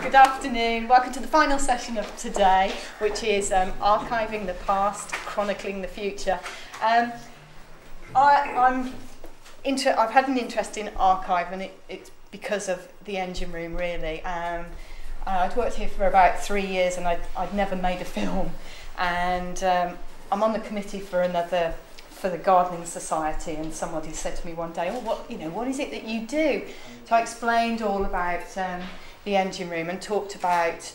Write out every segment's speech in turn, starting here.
Good afternoon, welcome to the final session of today, which is archiving the past, chronicling the future. I've had an interest in archive, and it's because of the engine room, really. I'd worked here for about 3 years, and I'd never made a film, and I'm on the committee for the Gardening Society, and somebody said to me one day, "Oh, what is it that you do?" So I explained all about the engine room and talked about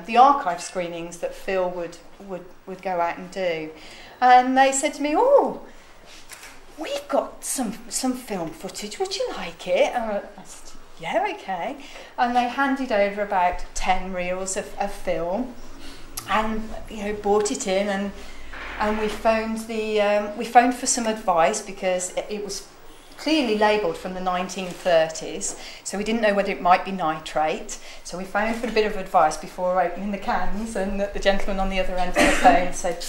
the archive screenings that Phil would go out and do. And they said to me, "Oh, we've got some film footage, would you like it?" And I said, "Yeah, okay." And they handed over about 10 reels of film, and brought it in, and we phoned for some advice, because it was clearly labelled from the 1930s, so we didn't know whether it might be nitrate. So we phoned for a bit of advice before opening the cans, and the gentleman on the other end of the phone said,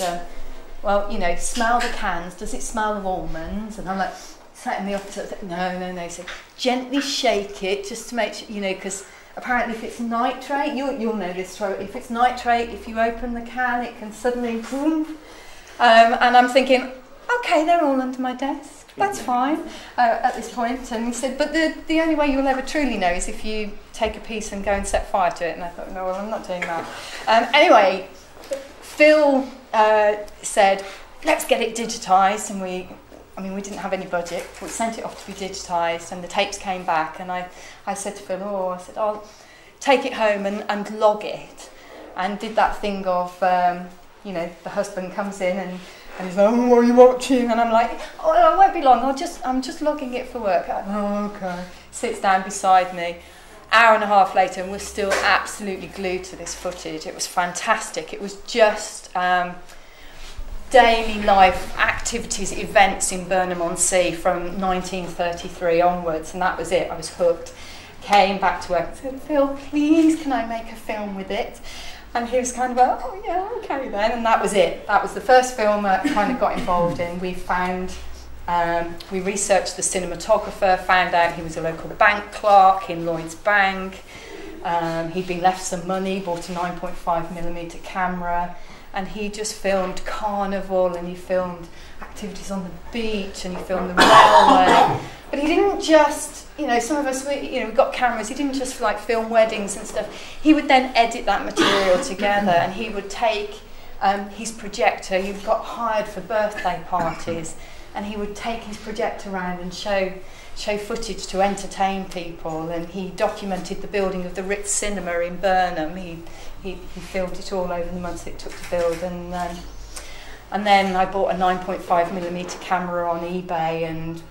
"Well, smell the cans. Does it smell of almonds?" And I'm like, sat in the office, I said, no. He said, "Gently shake it, just to make sure, because apparently if it's nitrate, you'll know this, if it's nitrate, if you open the can, it can suddenly boom." And I'm thinking, okay, they're all under my desk. That's fine at this point. And he said, "But the only way you'll ever truly know is if you take a piece and go and set fire to it." And I thought, no, well, I'm not doing that. Anyway, Phil said, "Let's get it digitised." And we didn't have any budget. We sent it off to be digitised, and the tapes came back. And I said to Phil, I'll take it home and log it. And did that thing of, the husband comes in and he's like, "Oh, what are you watching?" And I'm like, "Oh, it won't be long. I'm just logging it for work." "Oh, okay." Sits down beside me. Hour and a half later, and we're still absolutely glued to this footage. It was fantastic. It was just daily life activities, events in Burnham-on-Sea from 1933 onwards, and that was it. I was hooked. Came back to work and said, "Phil, please, can I make a film with it?" And he was kind of like, "Oh yeah, okay then." And that was it. That was the first film I kind of got involved in. We we researched the cinematographer, found out he was a local bank clerk in Lloyd's Bank. He'd been left some money, bought a 9.5mm camera, and he just filmed carnival, and he filmed activities on the beach, and he filmed the railway. But he didn't just, some of us, we got cameras, he didn't just film weddings and stuff. He would then edit that material together, and he would take his projector. He got hired for birthday parties, and he would take his projector around and show footage to entertain people. And he documented the building of the Ritz Cinema in Burnham. He filmed it all over the months it took to build. And then I bought a 9.5mm camera on eBay, and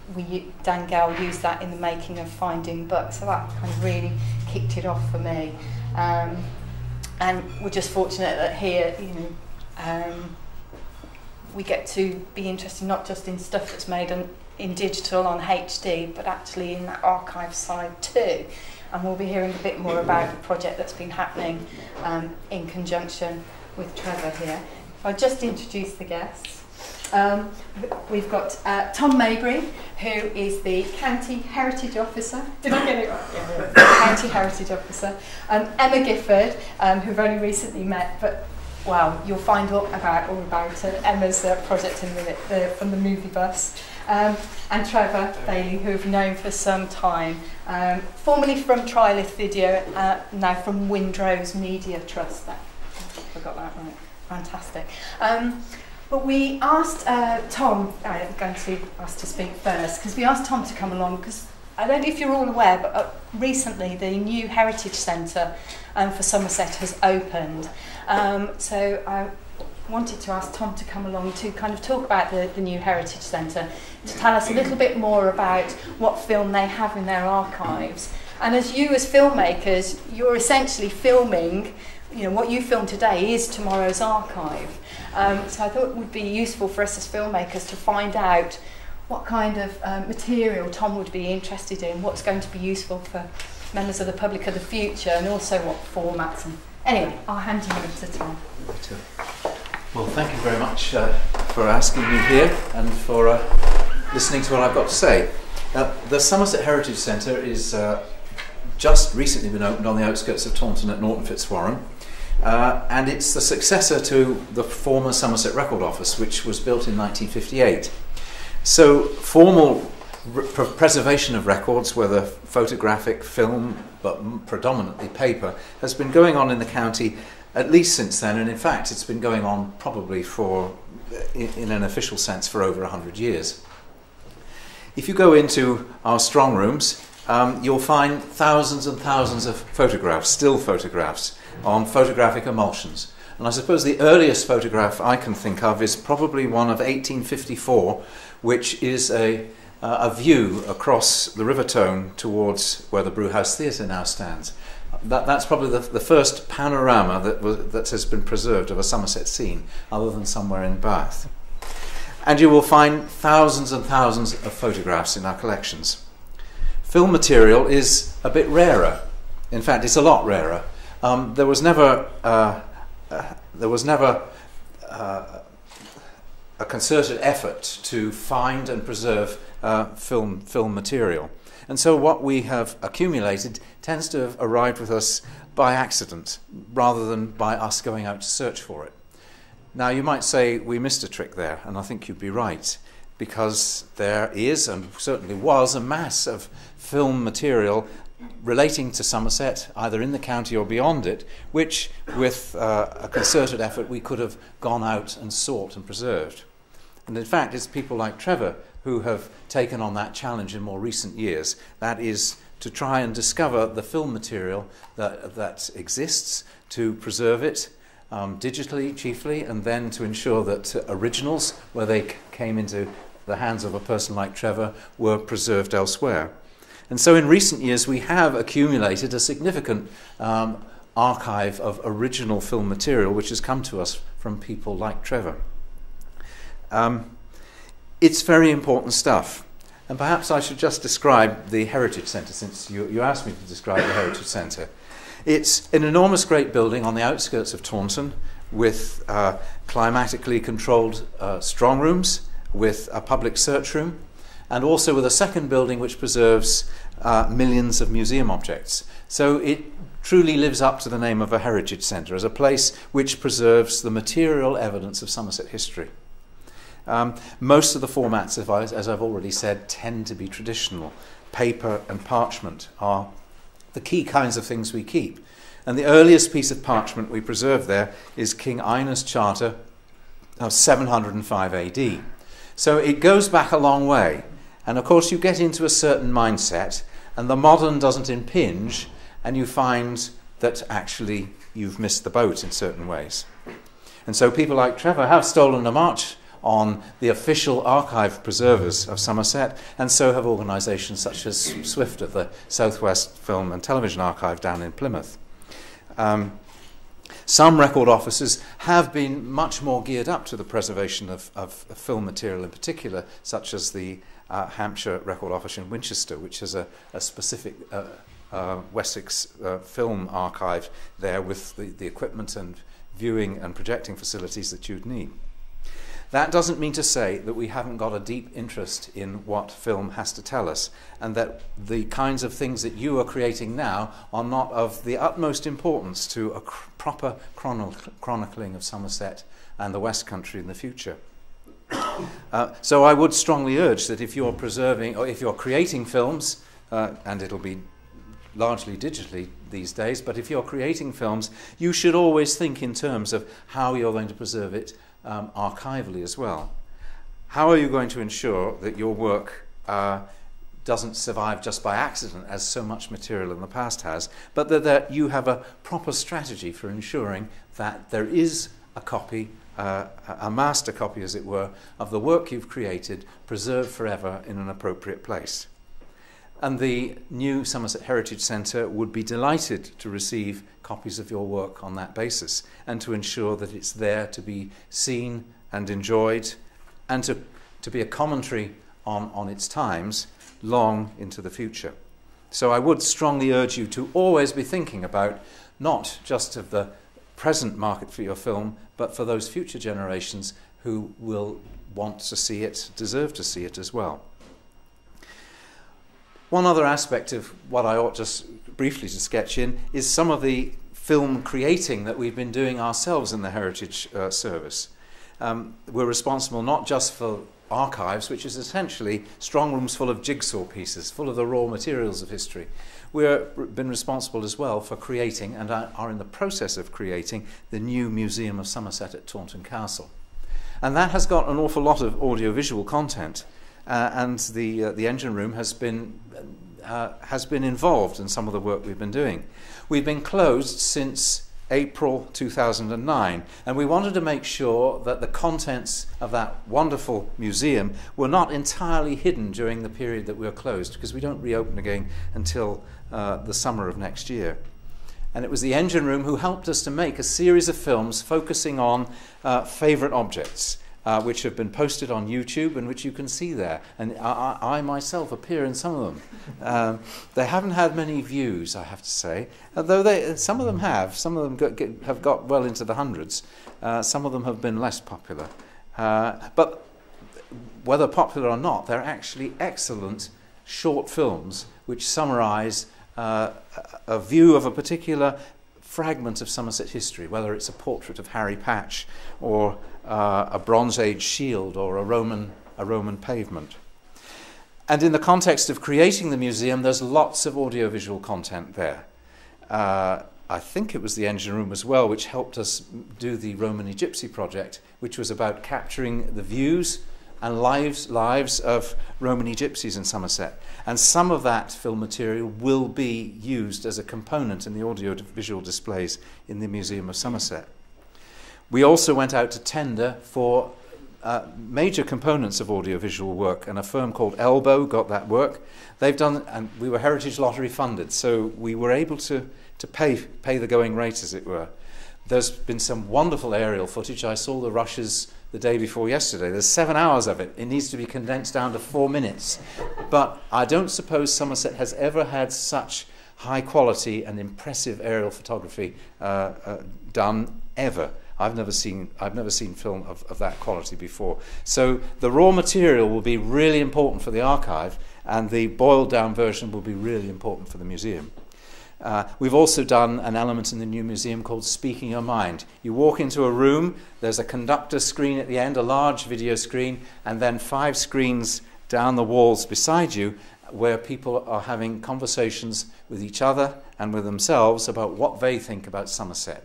Dan Gale used that in the making of Finding Buck. So that kind of really kicked it off for me. And we're just fortunate that here, we get to be interested not just in stuff that's made in digital on HD, but actually in that archive side too. And we'll be hearing a bit more about the project that's been happening in conjunction with Trevor here. I'll just introduce the guests. We've got Tom Maybury, who is the County Heritage Officer. Did I get it right? Yeah. County Heritage Officer. Emma Gifford, who've only recently met, but wow, you'll find all about Emma's project in a minute from the movie bus. And Trevor Bailey, who we've known for some time, formerly from Trilith Video, now from Windrose Media Trust. I forgot that right. Fantastic. But we asked Tom, I'm going to ask to speak first, because we asked Tom to come along, because I don't know if you're all aware, but recently the new Heritage Centre for Somerset has opened. So I wanted to ask Tom to come along to kind of talk about the new Heritage Centre, to tell us a little bit more about what film they have in their archives. And as filmmakers, you're essentially filming, what you film today is tomorrow's archive. So I thought it would be useful for us as filmmakers to find out what kind of material Tom would be interested in, what's going to be useful for members of the public of the future, and also what formats. And anyway, I'll hand you over to Tom. Well, thank you very much for asking me here and for listening to what I've got to say. The Somerset Heritage Centre is just recently been opened on the outskirts of Taunton at Norton Fitzwarren. And it's the successor to the former Somerset Record Office, which was built in 1958. So formal preservation of records, whether photographic, film, but predominantly paper, has been going on in the county at least since then, and in fact it's been going on probably in an official sense, for over 100 years. If you go into our strong rooms, you'll find thousands and thousands of photographs, still photographs, on photographic emulsions. And I suppose the earliest photograph I can think of is probably one of 1854, which is a view across the River Tone towards where the Brewhouse Theatre now stands. That's probably the first panorama that has been preserved of a Somerset scene, other than somewhere in Bath. And you will find thousands and thousands of photographs in our collections. Film material is a bit rarer. In fact, it's a lot rarer. There was never a concerted effort to find and preserve film material. And so what we have accumulated tends to have arrived with us by accident, rather than by us going out to search for it. Now, you might say we missed a trick there, and I think you'd be right, because there is, and certainly was, a mass of film material relating to Somerset, either in the county or beyond it, which, with a concerted effort, we could have gone out and sought and preserved. And in fact, it's people like Trevor who have taken on that challenge in more recent years. That is to try and discover the film material that exists, to preserve it digitally chiefly, and then to ensure that originals, where they came into the hands of a person like Trevor, were preserved elsewhere. And so in recent years we have accumulated a significant archive of original film material which has come to us from people like Trevor. It's very important stuff. And perhaps I should just describe the Heritage Centre, since you asked me to describe the Heritage Centre. It's an enormous great building on the outskirts of Taunton with climatically controlled strong rooms, with a public search room, and also with a second building which preserves millions of museum objects. So it truly lives up to the name of a Heritage Centre as a place which preserves the material evidence of Somerset history. Most of the formats, as I've already said, tend to be traditional. Paper and parchment are the key kinds of things we keep. And the earliest piece of parchment we preserve there is King Ina's Charter of 705 AD. So it goes back a long way. And of course you get into a certain mindset, and the modern doesn't impinge, and you find that actually you've missed the boat in certain ways. And so people like Trevor have stolen a march on the official archive preservers of Somerset, and so have organisations such as SWIFT at the Southwest Film and Television Archive down in Plymouth. Some record offices have been much more geared up to the preservation of film material in particular, such as the Hampshire Record Office in Winchester, which has a specific Wessex film archive there with the equipment and viewing and projecting facilities that you'd need. That doesn't mean to say that we haven't got a deep interest in what film has to tell us, and that the kinds of things that you are creating now are not of the utmost importance to a proper chronicling of Somerset and the West Country in the future. So I would strongly urge that if you're preserving, or if you're creating films, and it'll be largely digitally these days, but if you're creating films, you should always think in terms of how you're going to preserve it archivally as well. How are you going to ensure that your work doesn't survive just by accident, as so much material in the past has, but that you have a proper strategy for ensuring that there is a copy, a master copy as it were, of the work you've created, preserved forever in an appropriate place. And the new Somerset Heritage Centre would be delighted to receive copies of your work on that basis, and to ensure that it's there to be seen and enjoyed, and to be a commentary on its times long into the future. So I would strongly urge you to always be thinking about not just of the present market for your film, but for those future generations who will want to see it, deserve to see it as well. One other aspect of what I ought to briefly to sketch in is some of the film creating that we've been doing ourselves in the Heritage Service. We're responsible not just for archives, which is essentially strong rooms full of jigsaw pieces, full of the raw materials of history. We've been responsible as well for creating, and are in the process of creating, the new Museum of Somerset at Taunton Castle. And that has got an awful lot of audiovisual content, and the engine room has been involved in some of the work we've been doing. We've been closed since April 2009, and we wanted to make sure that the contents of that wonderful museum were not entirely hidden during the period that we were closed, because we don't reopen again until the summer of next year. And it was the engine room who helped us to make a series of films focusing on favourite objects, which have been posted on YouTube and which you can see there. And I myself appear in some of them. They haven't had many views, I have to say, although some of them have. Some of them have got well into the hundreds. Some of them have been less popular. But whether popular or not, they're actually excellent short films which summarise a view of a particular fragment of Somerset history, whether it's a portrait of Harry Patch or a Bronze Age shield or a Roman pavement. And in the context of creating the museum, there's lots of audiovisual content there. I think it was the engine room as well which helped us do the Romany Gypsy project, which was about capturing the views and lives of Romany gypsies in Somerset. And some of that film material will be used as a component in the audiovisual displays in the Museum of Somerset. We also went out to tender for major components of audiovisual work, and a firm called Elbow got that work. They've done, and we were Heritage Lottery funded, so we were able to pay the going rate, as it were. There's been some wonderful aerial footage. I saw the rushes the day before yesterday. There's 7 hours of it. It needs to be condensed down to 4 minutes. But I don't suppose Somerset has ever had such high quality and impressive aerial photography done ever. I've never seen film of that quality before. So the raw material will be really important for the archive, and the boiled down version will be really important for the museum. We've also done an element in the new museum called Speaking Your Mind. You walk into a room, there's a conductor screen at the end, a large video screen, and then 5 screens down the walls beside you where people are having conversations with each other and with themselves about what they think about Somerset,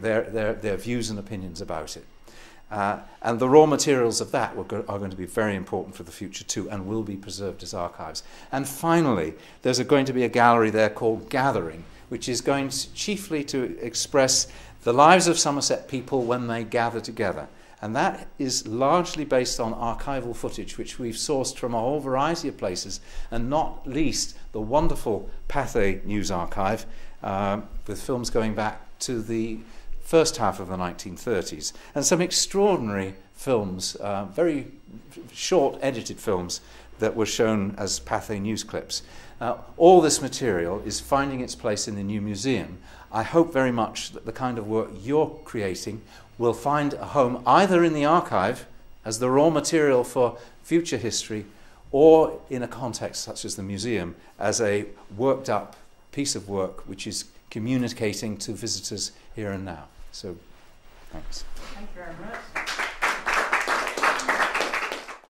their views and opinions about it. And the raw materials of that are going to be very important for the future too, and will be preserved as archives. And finally, there's going to be a gallery there called Gathering, which is going chiefly to express the lives of Somerset people when they gather together. And that is largely based on archival footage, which we've sourced from a whole variety of places, and not least the wonderful Pathé News Archive, with films going back to the first half of the 1930s, and some extraordinary films, very short edited films that were shown as Pathé news clips. All this material is finding its place in the new museum. I hope very much that the kind of work you're creating will find a home either in the archive as the raw material for future history, or in a context such as the museum as a worked up piece of work which is communicating to visitors here and now. So, thanks. Thank you very much.